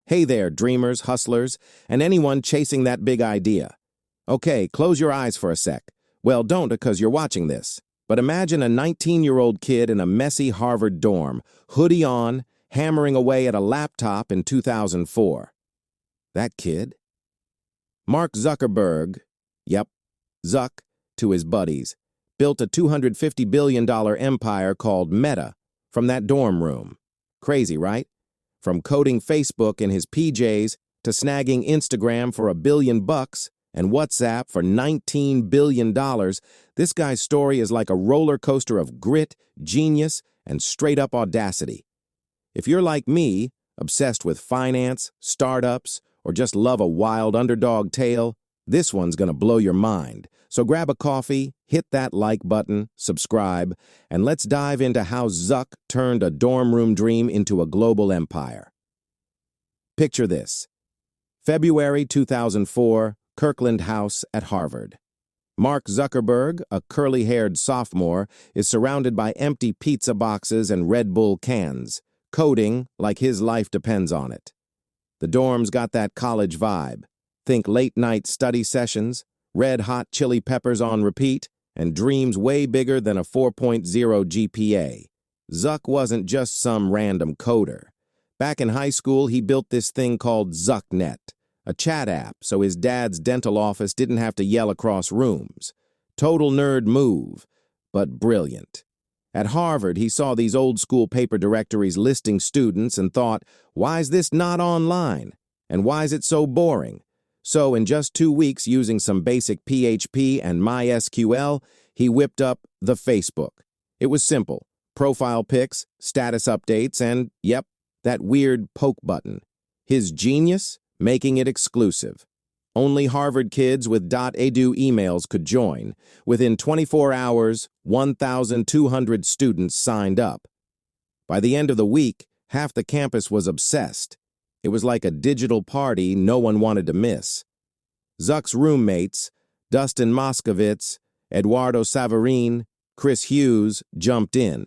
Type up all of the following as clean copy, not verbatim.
Hey there, dreamers, hustlers, and anyone chasing that big idea. Okay, close your eyes for a sec. Well, don't because you're watching this. But imagine a 19-year-old kid in a messy Harvard dorm, hoodie on, hammering away at a laptop in 2004. That kid? Mark Zuckerberg, yep, Zuck, to his buddies, built a $250 billion empire called Meta from that dorm room. Crazy, right? From coding Facebook in his PJs to snagging Instagram for $1 billion and WhatsApp for $19 billion, this guy's story is like a roller coaster of grit, genius, and straight-up audacity. If you're like me, obsessed with finance, startups, or just love a wild underdog tale, this one's gonna blow your mind. So grab a coffee, hit that like button, subscribe, and let's dive into how Zuck turned a dorm room dream into a global empire. Picture this. February 2004, Kirkland House at Harvard. Mark Zuckerberg, a curly-haired sophomore, is surrounded by empty pizza boxes and Red Bull cans, coding like his life depends on it. The dorm's got that college vibe. Think late-night study sessions, red-hot chili peppers on repeat, and dreams way bigger than a 4.0 GPA. Zuck wasn't just some random coder. Back in high school, he built this thing called ZuckNet, a chat app so his dad's dental office didn't have to yell across rooms. Total nerd move, but brilliant. At Harvard, he saw these old-school paper directories listing students and thought, why's this not online? And why's it so boring? So in just 2 weeks, using some basic PHP and MySQL, he whipped up the Facebook. It was simple. Profile pics, status updates, and, yep, that weird poke button. His genius? Making it exclusive. Only Harvard kids with .edu emails could join. Within 24 hours, 1,200 students signed up. By the end of the week, half the campus was obsessed. It was like a digital party no one wanted to miss. Zuck's roommates, Dustin Moskovitz, Eduardo Savarine, Chris Hughes, jumped in.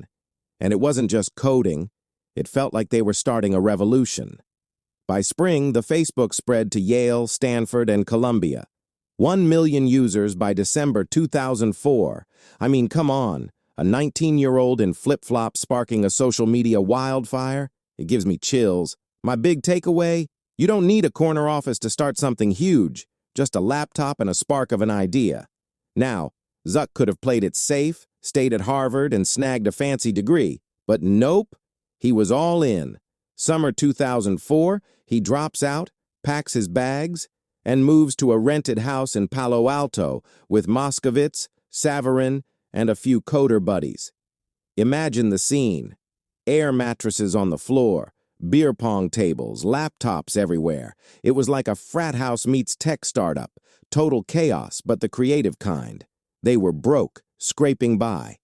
And it wasn't just coding. It felt like they were starting a revolution. By spring, the Facebook spread to Yale, Stanford, and Columbia. 1 million users by December 2004. I mean, come on. A 19-year-old in flip-flops sparking a social media wildfire? It gives me chills. My big takeaway? You don't need a corner office to start something huge. Just a laptop and a spark of an idea. Now, Zuck could have played it safe, stayed at Harvard, and snagged a fancy degree. But nope, he was all in. Summer 2004, he drops out, packs his bags, and moves to a rented house in Palo Alto with Moskovitz, Savarine, and a few coder buddies. Imagine the scene. Air mattresses on the floor, beer pong tables, laptops everywhere. It was like a frat house meets tech startup. Total chaos, but the creative kind. They were broke, scraping by.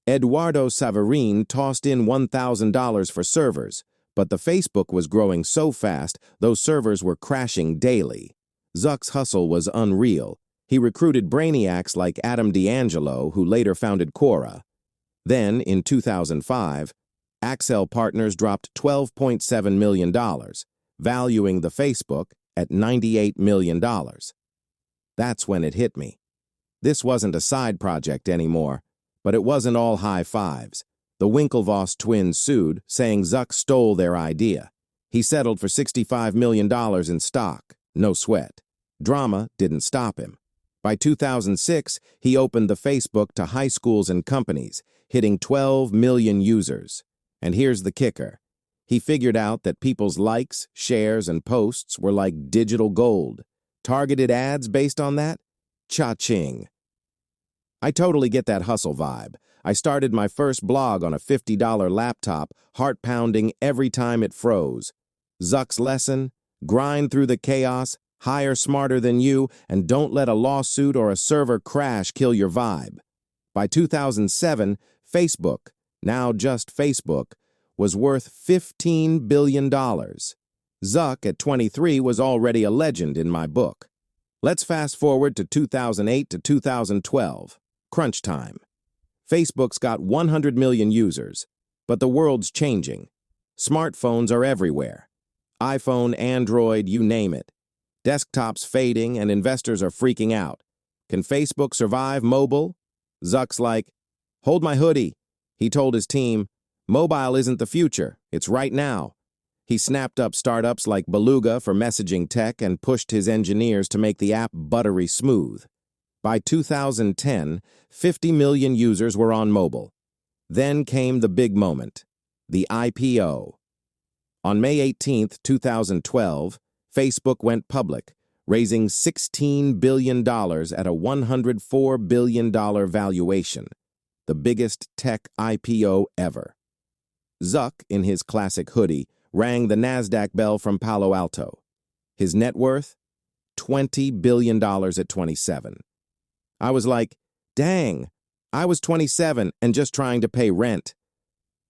Eduardo Savarine tossed in $1,000 for servers, but the Facebook was growing so fast, those servers were crashing daily. Zuck's hustle was unreal. He recruited brainiacs like Adam D'Angelo, who later founded Quora. Then, in 2005, Accel Partners dropped $12.7 million, valuing the Facebook at $98 million. That's when it hit me. This wasn't a side project anymore, but it wasn't all high fives. The Winklevoss twins sued, saying Zuck stole their idea. He settled for $65 million in stock. No sweat. Drama didn't stop him. By 2006, he opened the Facebook to high schools and companies, hitting 12 million users. And here's the kicker. He figured out that people's likes, shares, and posts were like digital gold. Targeted ads based on that? Cha-ching. I totally get that hustle vibe. I started my first blog on a $50 laptop, heart-pounding every time it froze. Zuck's lesson? Grind through the chaos, hire smarter than you, and don't let a lawsuit or a server crash kill your vibe. By 2007, Facebook, now just Facebook, was worth $15 billion. Zuck, at 23, was already a legend in my book. Let's fast forward to 2008 to 2012. Crunch time. Facebook's got 100 million users, but the world's changing. Smartphones are everywhere. iPhone, Android, you name it. Desktops fading and investors are freaking out. Can Facebook survive mobile? Zuck's like, hold my hoodie. He told his team, mobile isn't the future, it's right now. He snapped up startups like Beluga for messaging tech and pushed his engineers to make the app buttery smooth. By 2010, 50 million users were on mobile. Then came the big moment, the IPO. On May 18, 2012, Facebook went public, raising $16 billion at a $104 billion valuation, the biggest tech IPO ever. Zuck, in his classic hoodie, rang the NASDAQ bell from Palo Alto. His net worth? $20 billion at 27. I was like, dang, I was 27 and just trying to pay rent.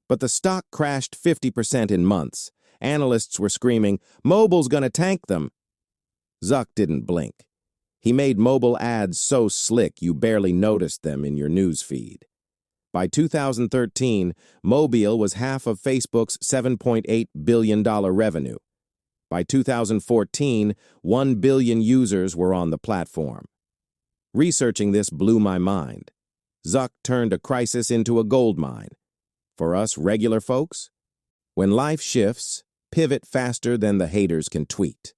But the stock crashed 50% in months. Analysts were screaming, mobile's gonna tank them. Zuck didn't blink. He made mobile ads so slick you barely noticed them in your news feed. By 2013, mobile was half of Facebook's $7.8 billion revenue. By 2014, 1 billion users were on the platform. Researching this blew my mind. Zuck turned a crisis into a gold mine. For us regular folks, when life shifts, pivot faster than the haters can tweet.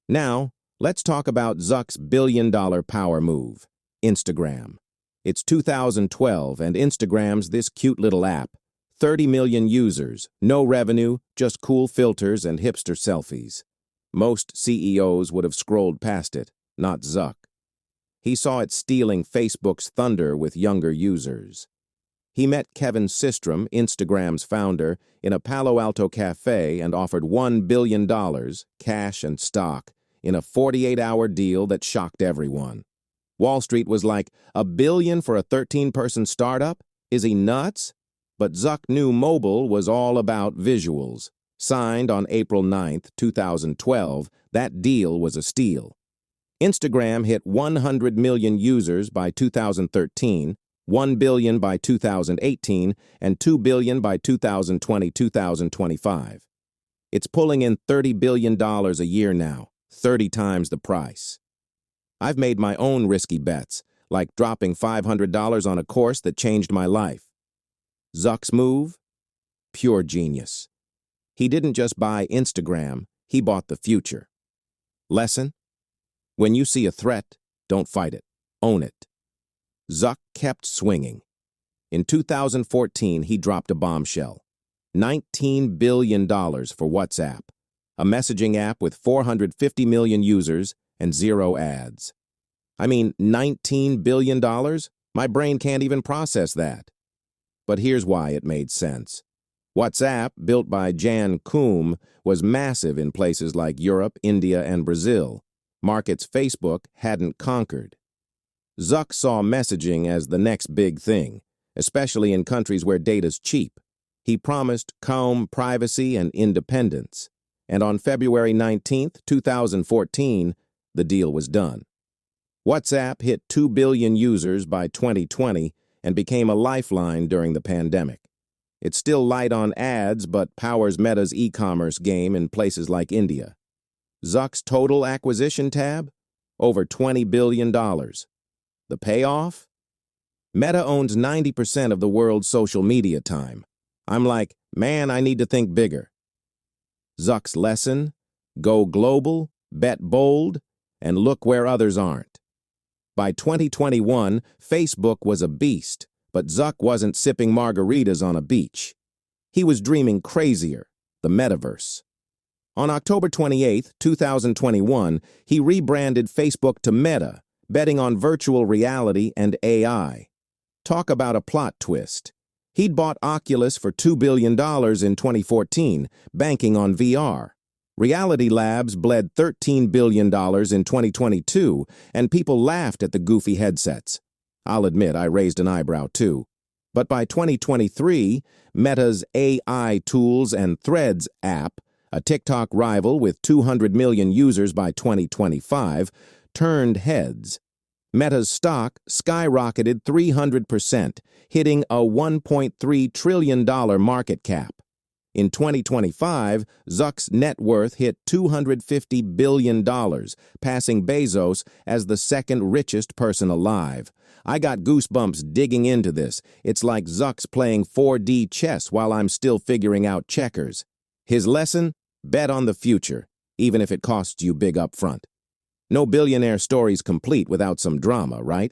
Now, let's talk about Zuck's billion-dollar power move, Instagram. It's 2012 and Instagram's this cute little app. 30 million users, no revenue, just cool filters and hipster selfies. Most CEOs would have scrolled past it, not Zuck. He saw it stealing Facebook's thunder with younger users. He met Kevin Systrom, Instagram's founder, in a Palo Alto cafe and offered $1 billion, cash and stock, in a 48-hour deal that shocked everyone. Wall Street was like, $1 billion for a 13-person startup? Is he nuts? But Zuck knew mobile was all about visuals. Signed on April 9, 2012, that deal was a steal. Instagram hit 100 million users by 2013, 1 billion by 2018, and 2 billion by 2020-2025. It's pulling in $30 billion a year now, 30 times the price. I've made my own risky bets, like dropping $500 on a course that changed my life. Zuck's move? Pure genius. He didn't just buy Instagram, he bought the future. Lesson? When you see a threat, don't fight it, own it. Zuck kept swinging. In 2014, he dropped a bombshell. $19 billion for WhatsApp, a messaging app with 450 million users and 0 ads. I mean, $19 billion? My brain can't even process that. But here's why it made sense. WhatsApp, built by Jan Koum, was massive in places like Europe, India, and Brazil, markets Facebook hadn't conquered. Zuck saw messaging as the next big thing, especially in countries where data's cheap. He promised calm privacy and independence, and on February 19, 2014, the deal was done. WhatsApp hit 2 billion users by 2020 and became a lifeline during the pandemic. It's still light on ads, but powers Meta's e-commerce game in places like India. Zuck's total acquisition tab? Over $20 billion. The payoff? Meta owns 90% of the world's social media time. I'm like, man, I need to think bigger. Zuck's lesson? Go global, bet bold, and look where others aren't. By 2021, Facebook was a beast, but Zuck wasn't sipping margaritas on a beach. He was dreaming crazier, the Metaverse. On October 28, 2021, he rebranded Facebook to Meta, betting on virtual reality and AI. Talk about a plot twist. He'd bought Oculus for $2 billion in 2014, banking on VR. Reality Labs bled $13 billion in 2022, and people laughed at the goofy headsets. I'll admit I raised an eyebrow too. But by 2023, Meta's AI Tools and Threads app, a TikTok rival with 200 million users by 2025, turned heads. Meta's stock skyrocketed 300%, hitting a $1.3 trillion market cap. In 2025, Zuck's net worth hit $250 billion, passing Bezos as the second richest person alive. I got goosebumps digging into this. It's like Zuck's playing 4D chess while I'm still figuring out checkers. His lesson? Bet on the future, even if it costs you big up front. No billionaire story's complete without some drama, right?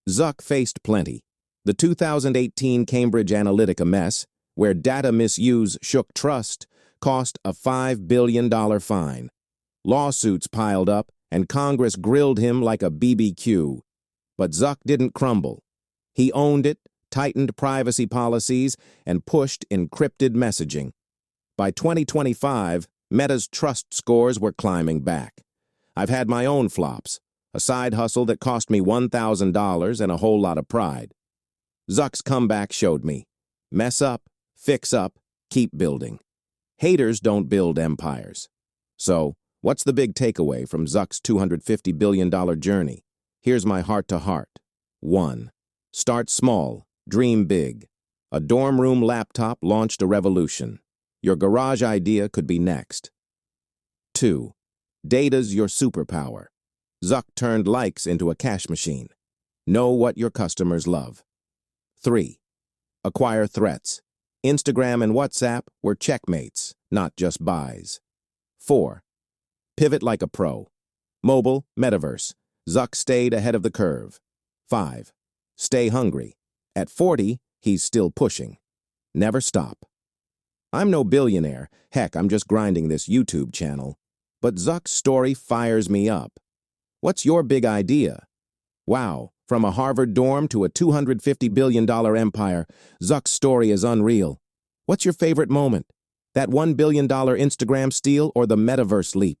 Zuck faced plenty. The 2018 Cambridge Analytica mess, where data misuse shook trust, cost a $5 billion fine. Lawsuits piled up, and Congress grilled him like a BBQ. But Zuck didn't crumble. He owned it, tightened privacy policies, and pushed encrypted messaging. By 2025, Meta's trust scores were climbing back. I've had my own flops, a side hustle that cost me $1,000 and a whole lot of pride. Zuck's comeback showed me, mess up, fix up, keep building. Haters don't build empires. So, what's the big takeaway from Zuck's $250 billion journey? Here's my heart-to-heart. 1. Start small, dream big. A dorm room laptop launched a revolution. Your garage idea could be next. 2. Data's your superpower. Zuck turned likes into a cash machine. Know what your customers love. 3. Acquire threats. Instagram and WhatsApp were checkmates, not just buys. 4. Pivot like a pro. Mobile, Metaverse. Zuck stayed ahead of the curve. 5. Stay hungry. At 40, he's still pushing. Never stop. I'm no billionaire. Heck, I'm just grinding this YouTube channel. But Zuck's story fires me up. What's your big idea? Wow, from a Harvard dorm to a $250 billion empire, Zuck's story is unreal. What's your favorite moment? That $1 billion Instagram steal or the Metaverse leap?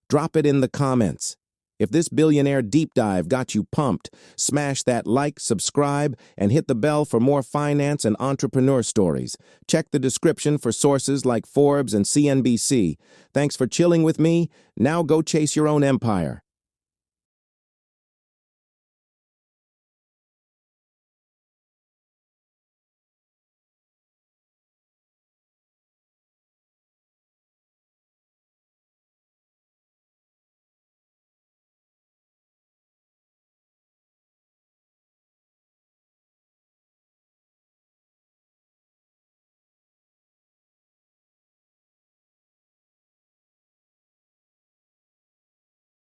Drop it in the comments. If this billionaire deep dive got you pumped, smash that like, subscribe, and hit the bell for more finance and entrepreneur stories. Check the description for sources like Forbes and CNBC. Thanks for chilling with me. Now go chase your own empire.